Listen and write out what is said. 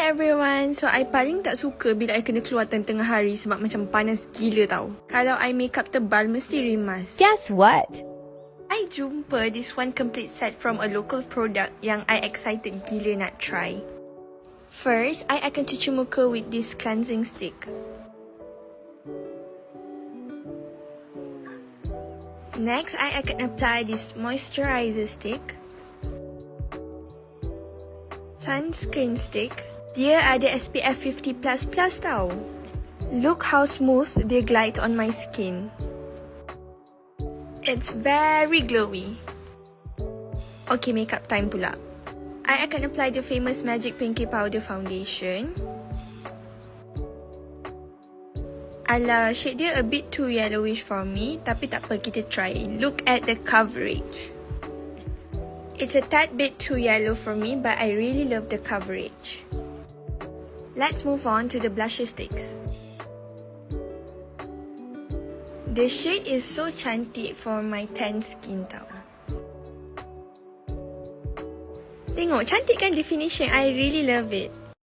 everyone, so I paling tak suka bila I kena keluar tengah hari sebab macam panas gila tau. Kalau I makeup tebal mesti rimas. Guess what? I jumpa this one complete set from a local product yang I excited gila nak try. First, I akan cuci muka with this cleansing stick. Next, I akan apply this moisturizer stick. Sunscreen stick. Dia ada SPF 50++ tau. Look how smooth dia glides on my skin. It's very glowy. Okay, makeup time pula. I akan apply the famous Magic Pinky Powder Foundation. Alah, shade dia a bit too yellowish for me, tapi tak apa, kita try. Look at the coverage. It's a tad bit too yellow for me, but I really love the coverage. Let's move on to the blusher sticks. The shade is so cantik for my tan skin tau. Tengok, cantik kan definition? I really love it.